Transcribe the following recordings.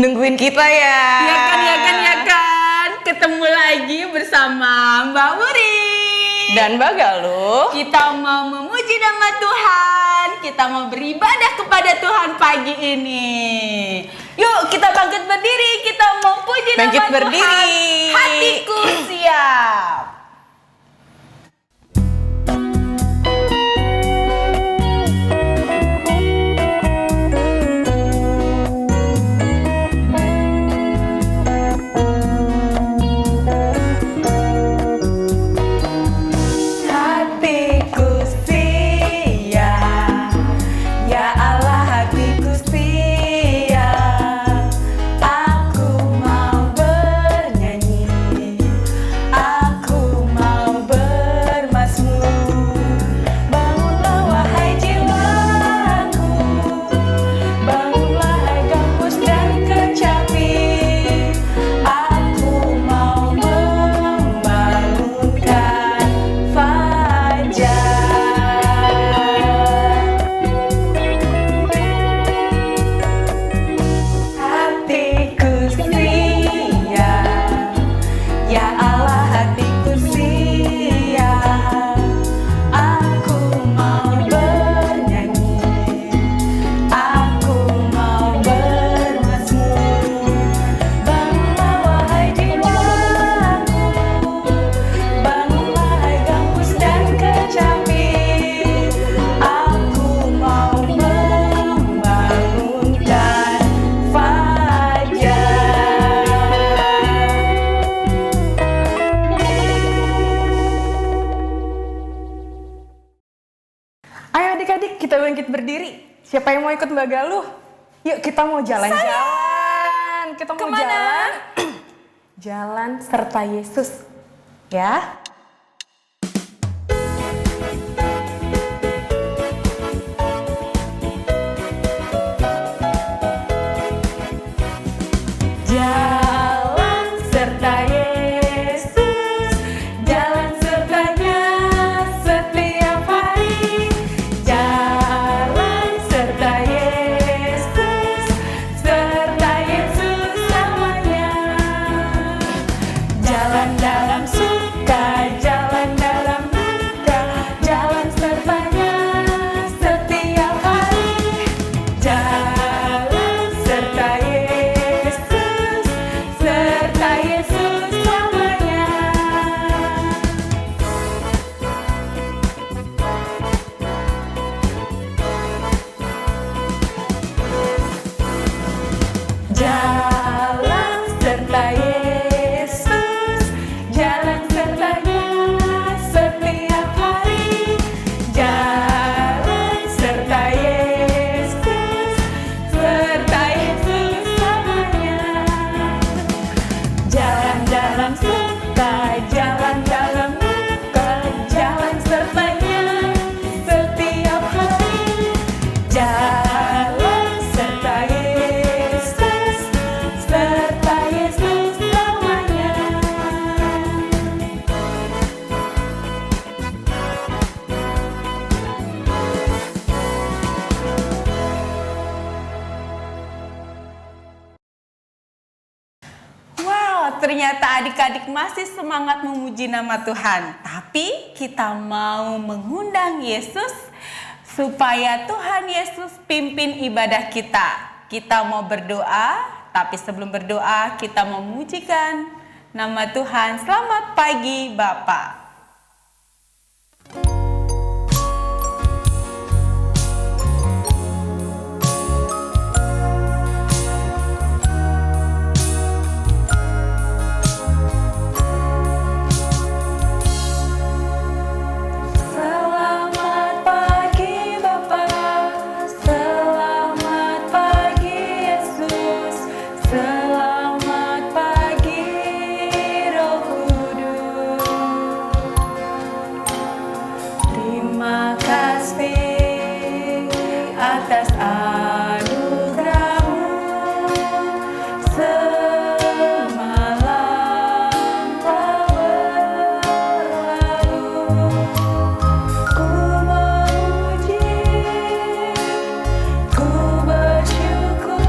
Nungguin kita ya. Ya kan. Ketemu lagi bersama Mbak Wuri Dan Mbak Galuh. Kita mau memuji nama Tuhan. Kita mau beribadah kepada Tuhan pagi ini. Yuk kita bangkit berdiri. Kita mau puji Bangkit nama berdiri. Tuhan. Hatiku siap. Kita bangkit berdiri. Siapa yang mau ikut Mbak Galuh? Yuk kita mau jalan-jalan. Kita mau Kemana? jalan. Jalan serta Yesus. Ya. Jalan serta Yesus. Jalan sertanya setiap hari. Jalan serta Yesus. Serta Yesus selamanya. Jalan dalam suka, jalan dalam duka. Jalan sertanya setiap hari. Jalan serta Yesus. Serta Yesus selamanya. Jalan serta Yesus, jalan sertanya setiap hari. Jalan serta Yesus, serta Yesus selamanya. Jalan dalam suka, jalan dalam duka, jalan sertanya setiap hari. Jalan serta Yesus, serta Yesus selamanya. Wow, ternyata adik-adik masih semangat memuji nama Tuhan. Tapi kita mau mengundang Yesus supaya Tuhan Yesus pimpin ibadah kita. Kita mau berdoa, tapi sebelum berdoa kita memujikan nama Tuhan. Selamat pagi Bapak. Selamat pagi Bapa, selamat pagi Yesus, selamat pagi Roh Kudus. Terima kasih atas anugerah-Mu semalam telah berlalu. Ku memuji, ku bersyukur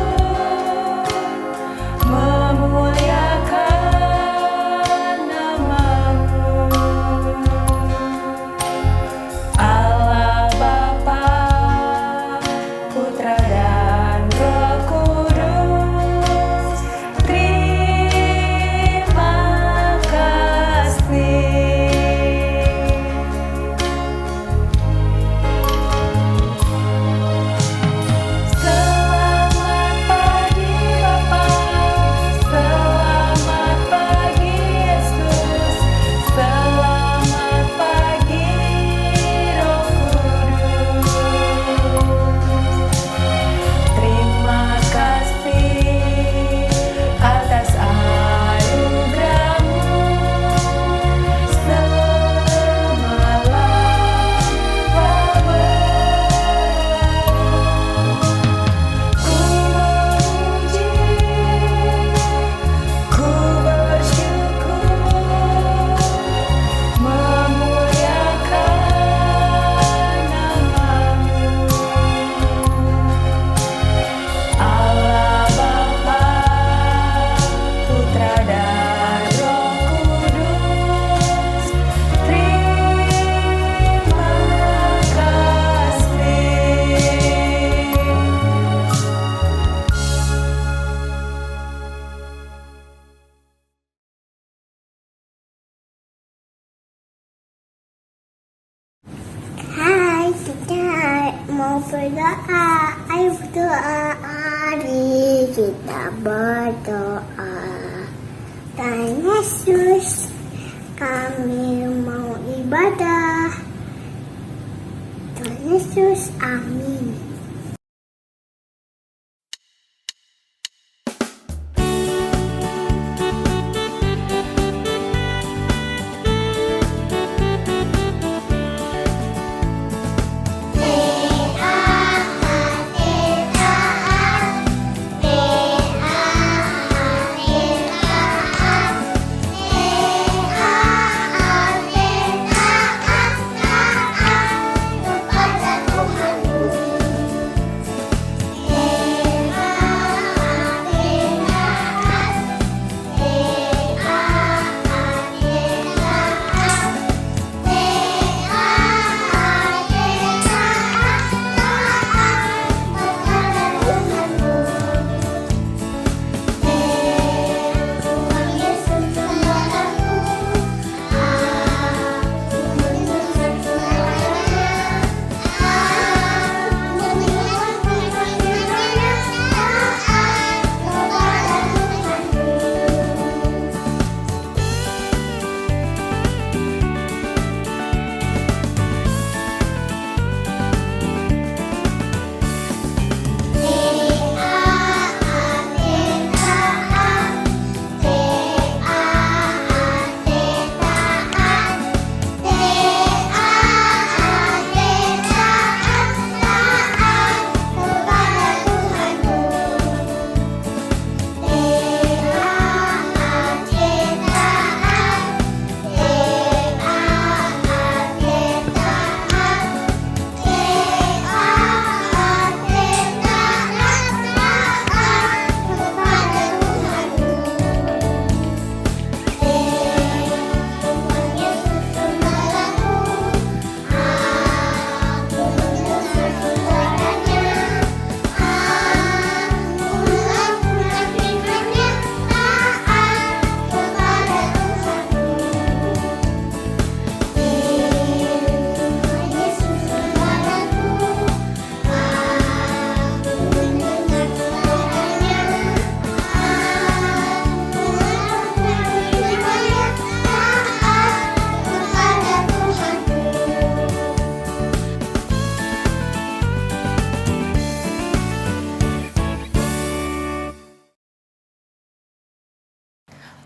Doa hari kita berdoa. Tuhan Yesus, kami mau ibadah. Tuhan Yesus, amin.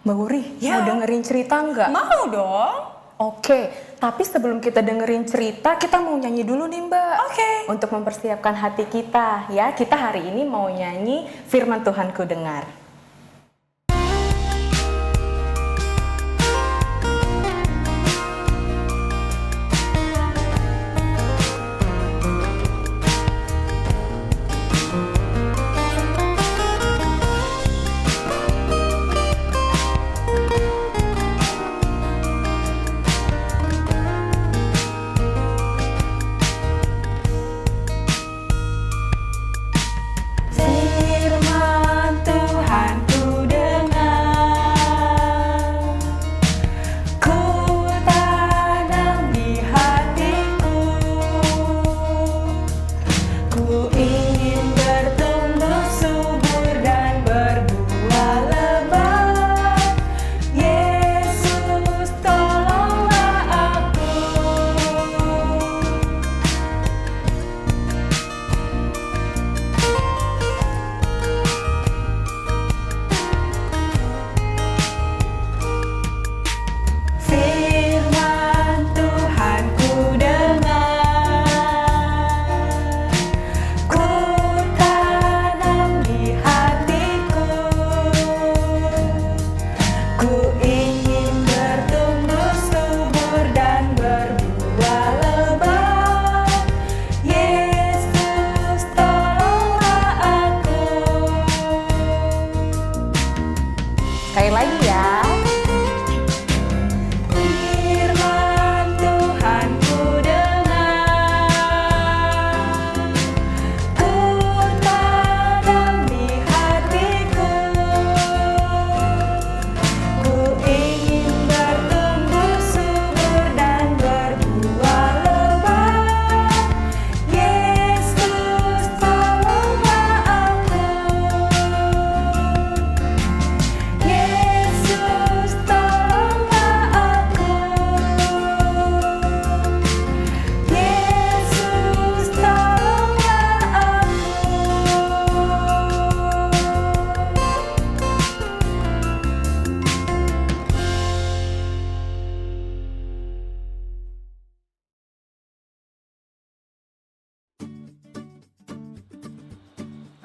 Mbak Wuri, Ya. mau dengerin cerita nggak? Mau dong. Oke, tapi sebelum kita dengerin cerita, kita mau nyanyi dulu nih Mbak. Oke. Untuk mempersiapkan hati kita, ya. Kita hari ini mau nyanyi Firman Tuhanku Dengar. Firman Tuhanku dengar, ku tanam di hatiku, ku ingin bertumbuh subur dan berbuah lebat. Yesus, tolonglah aku. Firman Tuhanku dengar, ku tanam di hatiku, ku ingin bertumbuh subur dan berbuah lebat. Yesus, tolonglah aku. Sekali lagi ya. Firman Tuhanku dengar, ku tanam di hatiku, ku ingin bertumbuh subur dan berbuah lebat. Yesus, tolonglah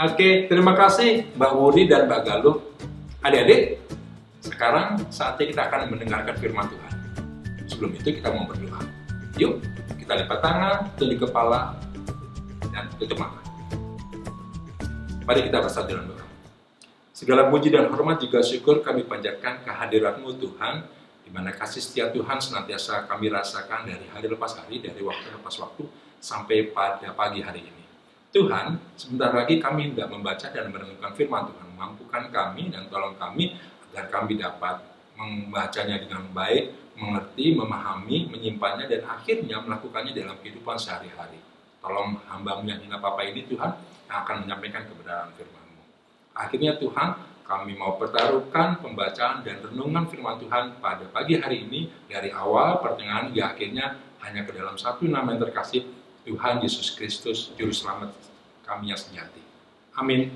Oke, terima kasih Mbak Wuri dan Mbak Galuh. Adik-adik, sekarang saatnya kita akan mendengarkan firman Tuhan. Sebelum itu kita mau berdoa. Yuk, kita lipat tangan, tunduk kepala, dan tutup mata. Mari kita bersatu dalam doa. Segala puji dan hormat juga syukur kami panjatkan kehadirat-Mu Tuhan, di mana kasih setia Tuhan senantiasa kami rasakan dari hari lepas hari, dari waktu lepas waktu, sampai pada pagi hari ini. Tuhan, sebentar lagi kami hendak membaca dan merenungkan firman Tuhan. Mampukan kami dan tolong kami agar kami dapat membacanya dengan baik, mengerti, memahami, menyimpannya, dan akhirnya melakukannya dalam kehidupan sehari-hari. Tolong hamba-Mu yang hina papa ini Tuhan, yang akan menyampaikan kebenaran firman-Mu. Akhirnya Tuhan, kami mau pertaruhkan pembacaan dan renungan firman Tuhan pada pagi hari ini, dari awal, pertengahan, hingga akhirnya, hanya ke dalam satu nama yang terkasih, Tuhan Yesus Kristus, Juru Selamat kami yang sejati. Amin.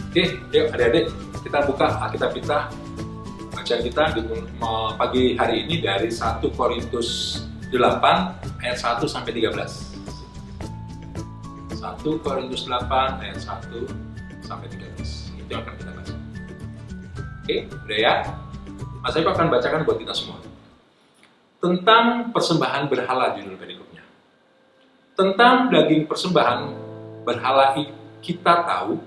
Oke, yuk adik-adik, kita buka Alkitab kita. Bacaan kita di pagi hari ini dari 1 Korintus 8 ayat 1 sampai 13. 1 Korintus 8 ayat 1 sampai 13. Itu yang akan kita baca. Oke, udah ya? Mas Eko akan bacakan buat kita semua. Tentang persembahan berhala judul perikopnya. Tentang daging persembahan berhala kita tahu,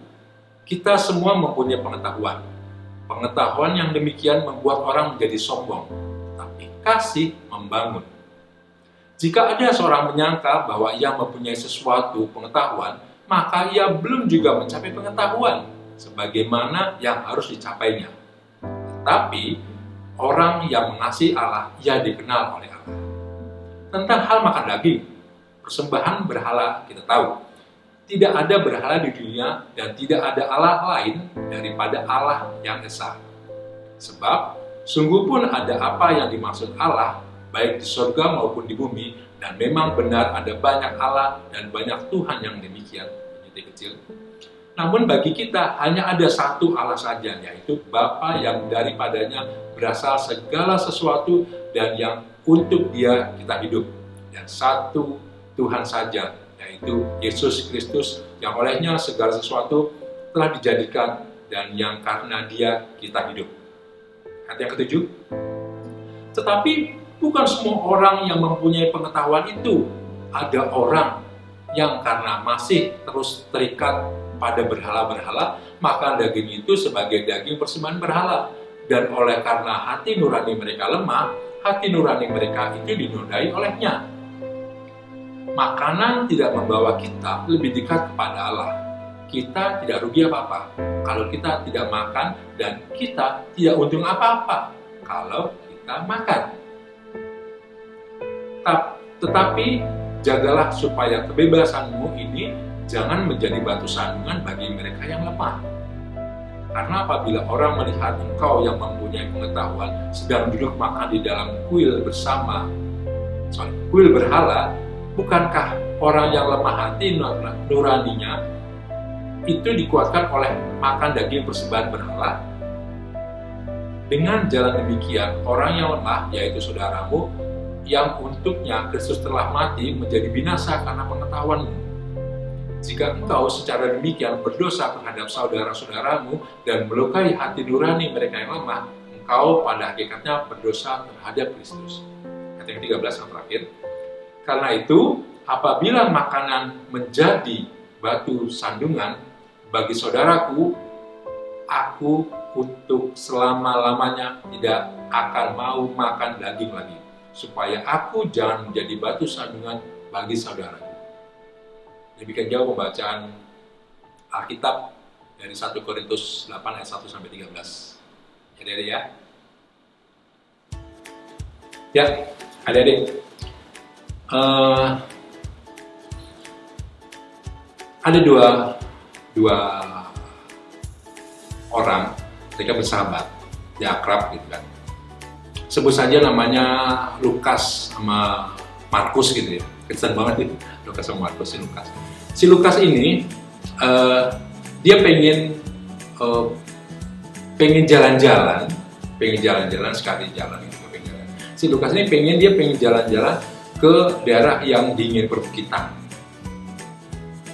kita semua mempunyai pengetahuan. Pengetahuan yang demikian membuat orang menjadi sombong, tapi kasih membangun. Jika ada seorang menyangka bahwa ia mempunyai sesuatu pengetahuan, maka ia belum juga mencapai pengetahuan sebagaimana yang harus dicapainya. Tetapi orang yang mengasihi Allah, ia dikenal oleh Allah. Tentang hal makan daging, persembahan berhala kita tahu. Tidak ada berhala di dunia dan tidak ada Allah lain daripada Allah yang esa. Sebab sungguh pun ada apa yang dimaksud Allah, baik di surga maupun di bumi, dan memang benar ada banyak Allah dan banyak Tuhan yang demikian, titik kecil. Namun bagi kita hanya ada satu Allah saja, yaitu Bapa yang daripadanya berasal segala sesuatu dan yang untuk Dia kita hidup. Dan satu Tuhan saja, yaitu Yesus Kristus, yang olehnya segala sesuatu telah dijadikan dan yang karena Dia kita hidup. Ayat yang ketujuh. Tetapi bukan semua orang yang mempunyai pengetahuan itu. Ada orang yang karena masih terus terikat pada berhala-berhala, maka daging itu sebagai daging persembahan berhala. Dan oleh karena hati nurani mereka lemah, hati nurani mereka itu dinodai olehnya. Makanan tidak membawa kita lebih dekat kepada Allah. Kita tidak rugi apa-apa kalau kita tidak makan, dan kita tidak untung apa-apa kalau kita makan. Tetapi jagalah supaya kebebasanmu ini jangan menjadi batu sandungan bagi mereka yang lemah. Karena apabila orang melihat engkau yang mempunyai pengetahuan sedang duduk makan di dalam kuil berhala, bukankah orang yang lemah hati nuraninya itu dikuatkan oleh makan daging persembahan berhala? Dengan jalan demikian, orang yang lemah, yaitu saudaramu, yang untuknya Kristus telah mati, menjadi binasa karena pengetahuanmu. Jika engkau secara demikian berdosa terhadap saudara-saudaramu dan melukai hati nurani mereka yang lemah, engkau pada hakikatnya berdosa terhadap Kristus. Ayat yang 13 yang terakhir. Karena itu, apabila makanan menjadi batu sandungan bagi saudaraku, aku untuk selama-lamanya tidak akan mau makan daging lagi, supaya aku jangan menjadi batu sandungan bagi saudaraku. Demikian jauh pembacaan Alkitab dari 1 Korintus 8 ayat 1 sampai 13. Adik-adik ya. Ya, adik-adik. Ada dua orang mereka bersahabat, dia akrab gitu kan. Sebut saja namanya Lukas sama Markus gitu ya. Kesan banget itu Lukas sama Markus. Si Lukas ini dia pengen jalan-jalan sekali jalan gitu, pengen jalan. Si Lukas ini pengen jalan-jalan ke daerah yang dingin perbukitan.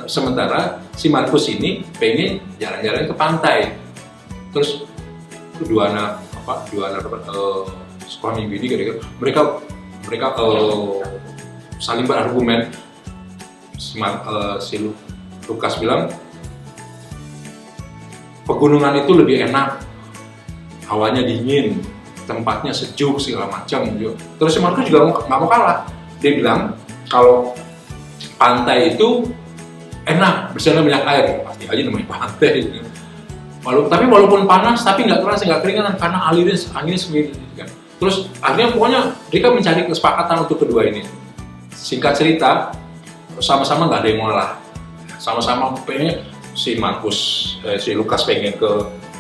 Sementara si Markus ini pengen jalan-jalan ke pantai. Terus dua anak sekolah minggu ini kira-kira mereka saling berargumen. Si Lukas bilang pegunungan itu lebih enak, hawanya dingin, tempatnya sejuk segala macam. Terus si Markus juga nggak mau kalah. Dia bilang kalau pantai itu enak, bersihnya banyak air, pasti aja namanya pantai. Gitu. Tapi walaupun panas, tapi nggak terasa, nggak keringetan karena anginnya sendiri. Gitu kan. Terus akhirnya pokoknya mereka mencari kesepakatan untuk kedua ini. Singkat cerita, sama-sama nggak ada yang ngalah. Sama-sama pengen si Lukas pengen ke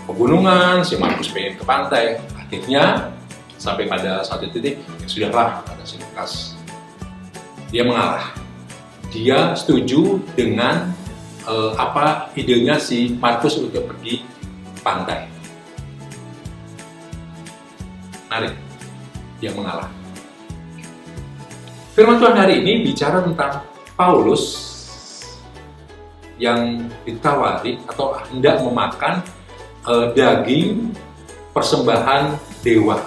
pegunungan, si Markus pengen ke pantai. Akhirnya sampai pada satu titik, ya sudahlah, kata si Lukas. Dia mengalah. Dia setuju dengan apa idenya si Markus untuk pergi pantai. Menarik, dia mengalah. Firman Tuhan hari ini bicara tentang Paulus yang ditawari atau hendak memakan daging persembahan dewa.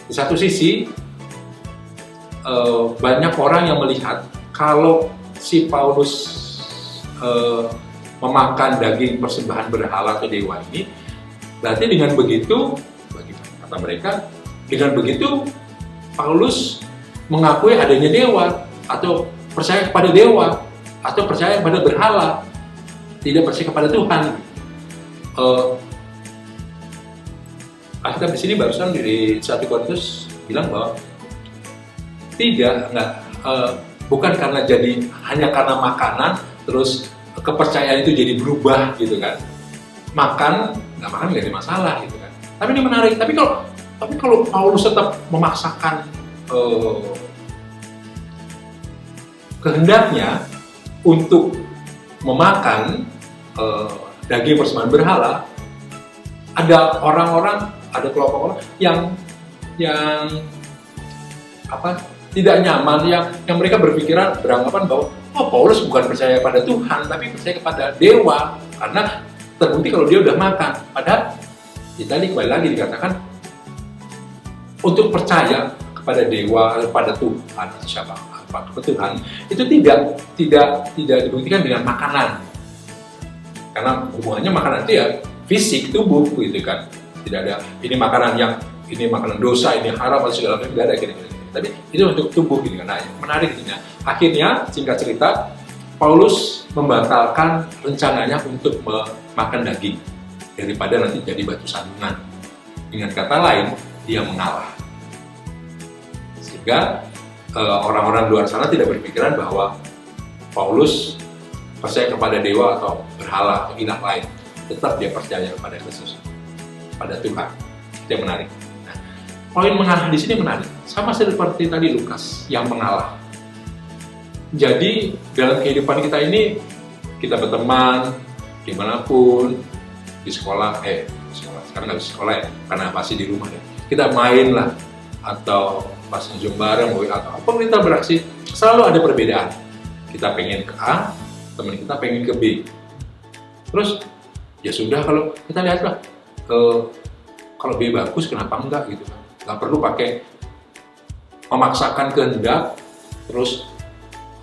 Di satu sisi banyak orang yang melihat kalau si Paulus memakan daging persembahan berhala atau dewa ini, berarti dengan begitu, bagi kata mereka, dengan begitu Paulus mengakui adanya dewa atau percaya kepada dewa atau percaya kepada berhala, tidak percaya kepada Tuhan. Alkitab di sini barusan di 1 Korintus bilang bahwa bukan karena hanya karena makanan terus kepercayaan itu jadi berubah gitu kan. Nggak makan nggak ada masalah gitu kan. Tapi ini menarik. Tapi kalau Paulus tetap memaksakan kehendaknya untuk memakan daging persembahan berhala, ada kelompok orang yang tidak nyaman, yang mereka beranggapan bahwa Paulus bukan percaya pada Tuhan tapi percaya kepada dewa karena terbukti kalau dia udah makan. Padahal tadi kembali lagi dikatakan untuk percaya kepada dewa, kepada Tuhan, kepada Tuhan itu tidak dibuktikan dengan makanan, karena hubungannya makanan itu ya fisik tubuh gitu kan. Tidak ada ini makanan dosa, ini haram atau segala macam, tidak ada gitu. Tapi itu untuk tubuh gitu kan. Nah, menarik gitu. Akhirnya singkat cerita Paulus membatalkan rencananya untuk memakan daging daripada nanti jadi batu sandungan. Dengan kata lain, dia mengalah. Sehingga orang-orang luar sana tidak berpikiran bahwa Paulus percaya kepada dewa atau berhala atau ilah lain. Tetap dia percaya kepada Yesus, pada Tuhan. Itu yang menarik. Nah, poin mengalah di sini menarik. Sama seperti tadi Lukas yang mengalah. Jadi dalam kehidupan kita ini, kita berteman dimanapun, di sekolah, sekarang nggak bisa sekolah ya, karena masih di rumah ya. Kita main lah, atau pas Zoom bareng, atau apa kita beraksi, selalu ada perbedaan. Kita pengen ke A, teman kita pengen ke B. Terus ya sudah, kalau kita lihatlah, kalau B bagus kenapa enggak gitu kan? Nggak perlu pakai memaksakan kehendak, terus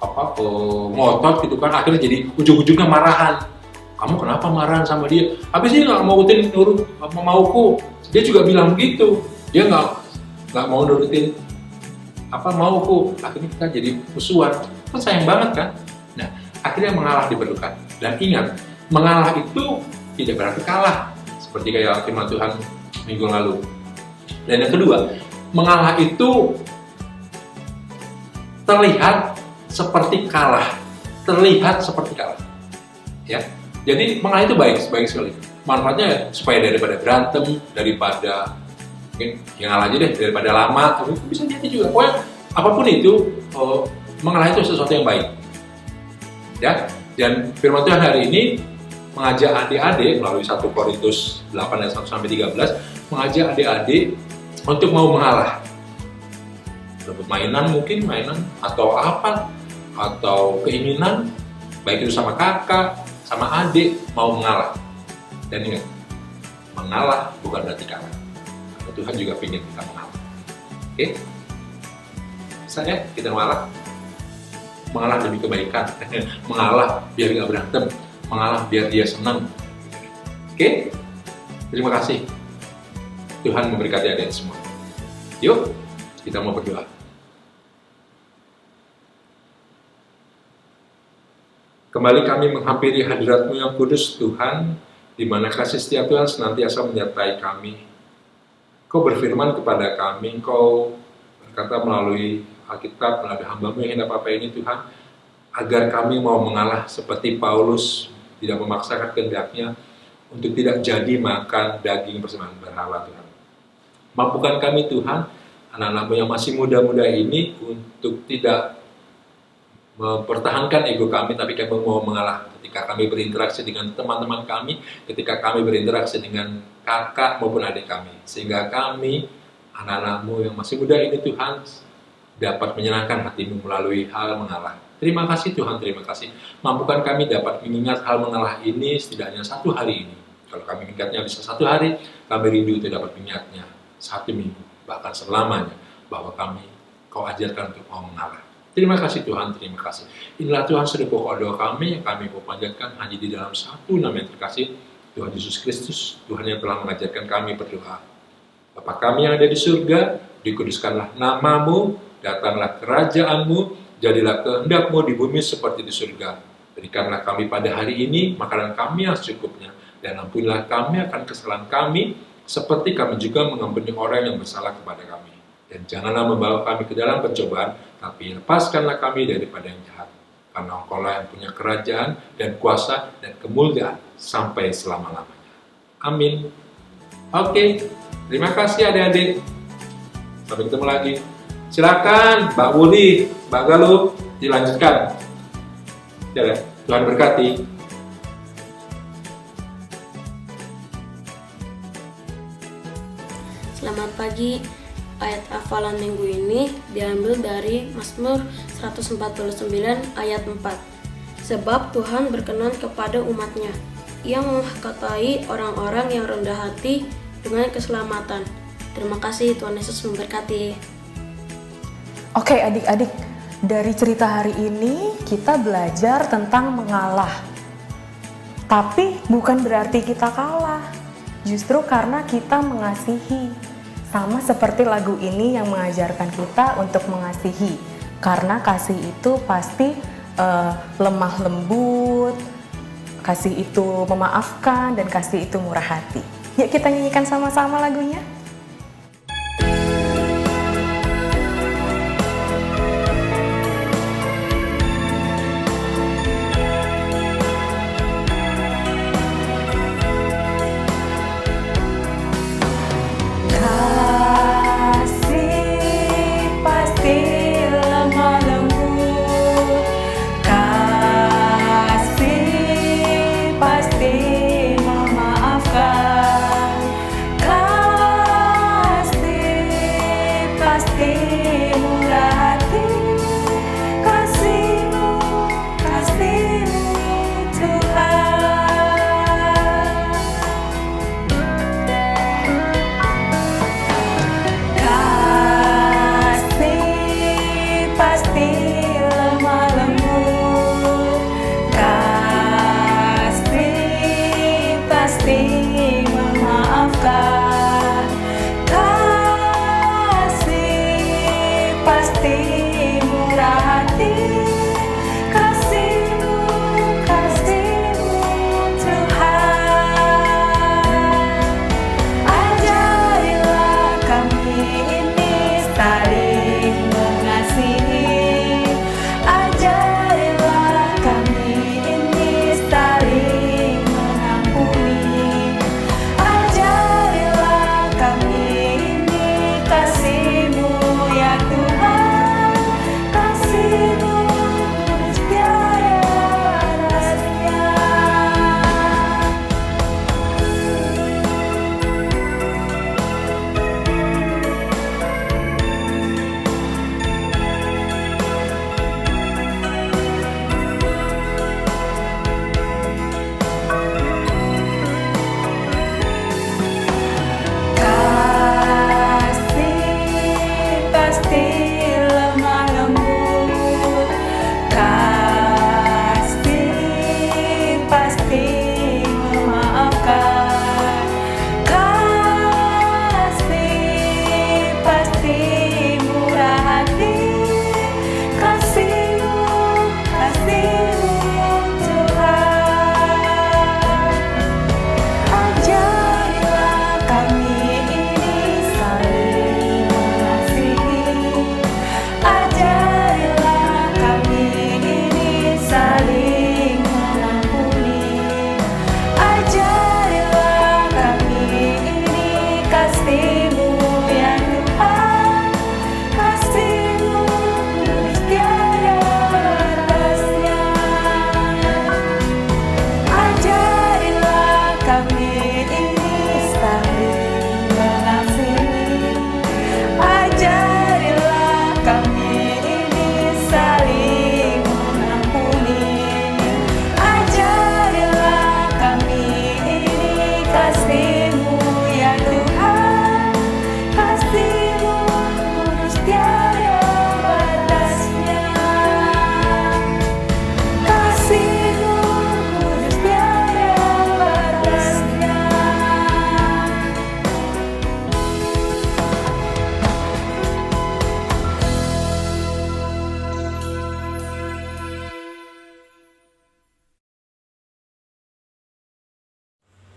ngotot gitu kan, akhirnya jadi ujung-ujungnya marahan. Kamu kenapa marahan sama dia? Habis ini nggak mau nurut mauku. Dia juga bilang begitu. Dia nggak mau nurutin mauku. Akhirnya kita jadi musuhan. Kan sayang banget kan? Nah, akhirnya mengalah diperlukan. Dan ingat, mengalah itu tidak berarti kalah. Seperti kayak firman Tuhan minggu lalu. Dan yang kedua, mengalah itu terlihat seperti kalah. Ya. Jadi mengalah itu baik sekali. Manfaatnya supaya daripada berantem, daripada mungkin yang ngalah aja deh, daripada lama, bisa jadi juga. Pokoknya apapun itu, mengalah itu sesuatu yang baik. Ya. Dan firman Tuhan hari ini mengajak adik-adik melalui 1 Korintus 8 ayat 1-13, mengajak adik-adik untuk mau mengalah. Dapat mainan atau apa, atau keinginan, baik itu sama kakak, sama adik, mau mengalah. Dan ingat, mengalah bukan berarti kalah. Karena Tuhan juga ingin kita mengalah. Oke? Misalnya kita mengalah demi kebaikan, mengalah biar nggak berantem, mengalah biar dia senang. Oke? Terima kasih. Tuhan memberkati adik semua. Yuk, kita mau berdoa. Kembali kami menghampiri hadirat-Mu yang kudus, Tuhan, di mana kasih setia Tuhan senantiasa menyertai kami. Kau berfirman kepada kami, Kau berkata melalui Alkitab, melalui hamba-Mu yang hendak apa ini, Tuhan, agar kami mau mengalah seperti Paulus, tidak memaksakan kehendaknya untuk tidak jadi makan daging persembahan berhala, Tuhan. Mampukan kami, Tuhan, anak-anak-Mu yang masih muda-muda ini untuk tidak mempertahankan ego kami, tapi kami mau mengalah ketika kami berinteraksi dengan teman-teman kami, ketika kami berinteraksi dengan kakak maupun adik kami, sehingga kami, anak-anak-Mu yang masih muda ini, Tuhan, dapat menyenangkan hati-Mu melalui hal mengalah. Terima kasih Tuhan, terima kasih. Mampukan kami dapat mengingat hal mengalah ini setidaknya 1 hari ini. Kalau kami mengingatnya bisa 1 hari, kami rindu itu dapat mengingatnya 1 minggu, bahkan selamanya, bahwa Kau ajarkan untuk mau mengalah. Terima kasih Tuhan, terima kasih. Inilah Tuhan sudah pokok doa kami yang kami mau panjatkan hanya di dalam satu nama yang terkasih, Tuhan Yesus Kristus, Tuhan yang telah mengajarkan kami berdoa. Bapa kami yang ada di surga, dikuduskanlah nama-Mu, datanglah kerajaan-Mu, jadilah kehendak-Mu di bumi seperti di surga. Berikanlah kami pada hari ini makanan kami yang secukupnya, dan ampunilah kami akan kesalahan kami, seperti kami juga mengampuni orang yang bersalah kepada kami. Dan janganlah membawa kami ke dalam pencobaan, tapi lepaskanlah kami daripada yang jahat. Karena Engkau-lah yang punya kerajaan dan kuasa dan kemuliaan sampai selama-lamanya. Amin. Oke, terima kasih adik-adik. Sampai ketemu lagi. Silakan Mbak Wuli, Mbak Galuh, dilanjutkan. Ya, Tuhan berkati. Selamat pagi. Ayat hafalan minggu ini diambil dari Mazmur 149 ayat 4. Sebab Tuhan berkenan kepada umat-Nya. Ia memahkotai orang-orang yang rendah hati dengan keselamatan. Terima kasih, Tuhan Yesus memberkati. Oke adik-adik, dari cerita hari ini kita belajar tentang mengalah. Tapi bukan berarti kita kalah, justru karena kita mengasihi. Sama seperti lagu ini yang mengajarkan kita untuk mengasihi. Karena kasih itu pasti lemah lembut, kasih itu memaafkan, dan kasih itu murah hati. Yuk kita nyanyikan sama-sama lagunya. Pasti memaafkan.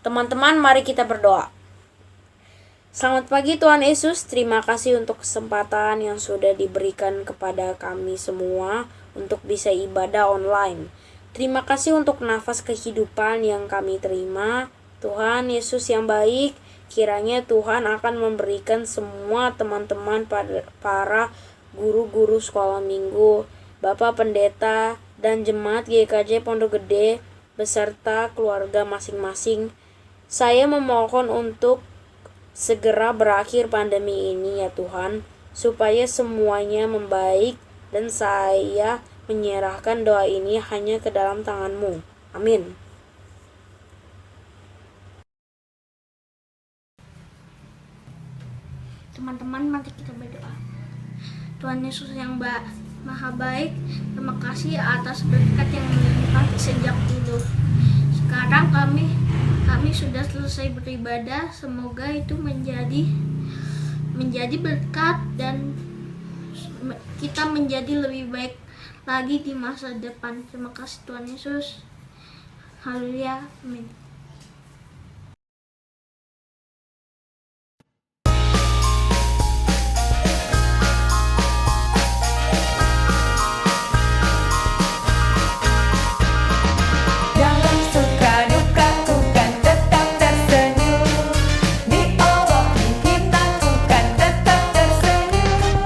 Teman-teman, mari kita berdoa. Selamat pagi Tuhan Yesus, terima kasih untuk kesempatan yang sudah diberikan kepada kami semua untuk bisa ibadah online. Terima kasih untuk nafas kehidupan yang kami terima. Tuhan Yesus yang baik, kiranya Tuhan akan memberikan semua teman-teman para guru-guru sekolah minggu, Bapak Pendeta, dan jemaat GKJ Pondok Gede, beserta keluarga masing-masing. Saya memohon untuk segera berakhir pandemi ini ya Tuhan, supaya semuanya membaik, dan saya menyerahkan doa ini hanya ke dalam tangan-Mu. Amin. Teman-teman, mari kita berdoa. Tuhan Yesus yang Maha Baik, terima kasih atas berkat yang melimpah sejak dulu. Sekarang kami sudah selesai beribadah. Semoga itu menjadi berkat dan kita menjadi lebih baik lagi di masa depan. Terima kasih Tuhan Yesus. Haleluya. Amin. Dalam suka duka ku kan tetap tersenyum. Di Allah dihina ku kan tetap tersenyum.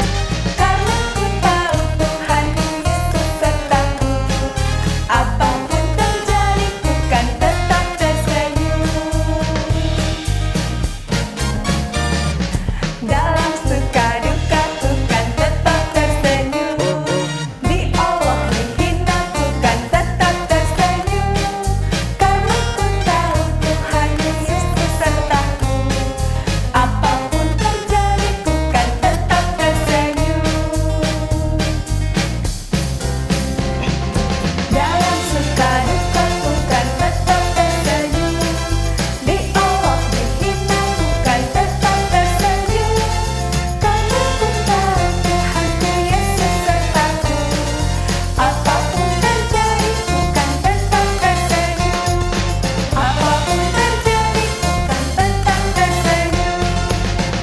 Karena ku tahu Tuhan Yesus sertaku. Apapun terjadi ku kan tetap tersenyum. Dalam suka duka ku kan tetap tersenyum. Di Allah dihina ku kan tetap tersenyum. Karena ku tahu Tuhan Yesus sertaku. Apapun terjadi ku kan tetap tersenyum. Dalam suka duka ku kan tetap tersenyum. Di Allah dihina ku kan tetap tersenyum. Karena ku tahu Tuhanku Yesus sertaku. Apapun terjadi ku kan tetap tersenyum. Apapun terjadi ku kan tetap tersenyum.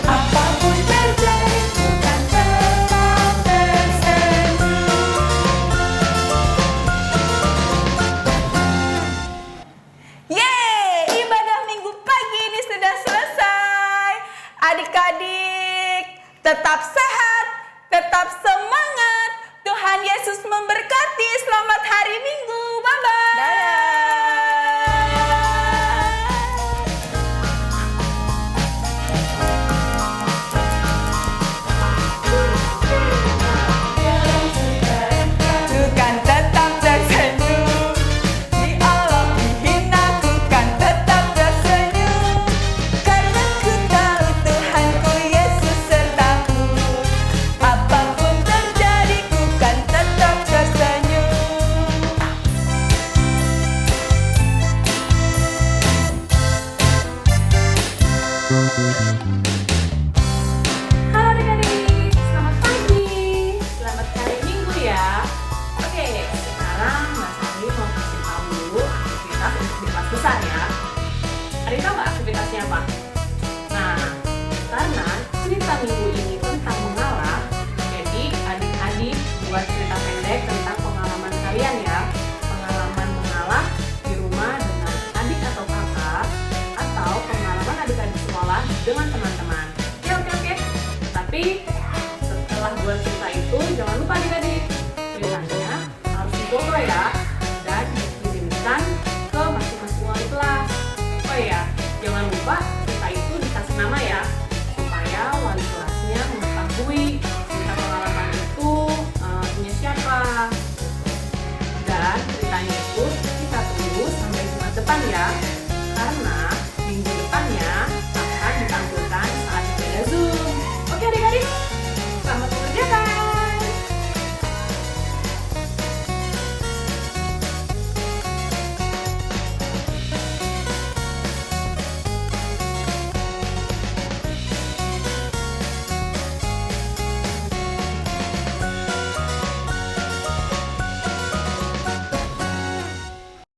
Apapun terjadi ku kan tetap tersenyum. Yeay, ibadah minggu pagi ini sudah selesai. Adik-adik, tetap sehat, tetap semangat. Tuhan Yesus memberkati. Selamat hari Minggu. Bye-bye. Ku kan tetap tersenyum. Di Allah dihina ku kan tetap tersenyum. Karena ku tahu Tuhanku Yesus sertaku. Apapun terjadi ku kan tetap tersenyum. Halo adik-adik, selamat pagi. Selamat hari Minggu ya. Oke, sekarang Mbak Sari mau kasih tahu dulu aktivitas untuk di kelas besar ya. Ada tahu nggak aktivitasnya apa? Nah, karena cerita minggu ini tentang mengalah, jadi adik-adik buat cerita pendek tentang pengalaman kalian ya. Pengalaman mengalah di rumah dengan adik atau kakak, atau pengalaman adik-adik sekolah dengan teman-teman. Oke. Tapi setelah buat cerita itu, jangan lupa adik-adik, ceritanya harus difoto ya, dan dikirimkan ke masing-masing wali kelas. Oh ya, jangan lupa cerita itu dikasih nama ya, supaya wali kelasnya mengetahui cerita pengalaman itu punya siapa. Dan ceritanya itu kita tunggu sampai Jumat depan ya, karena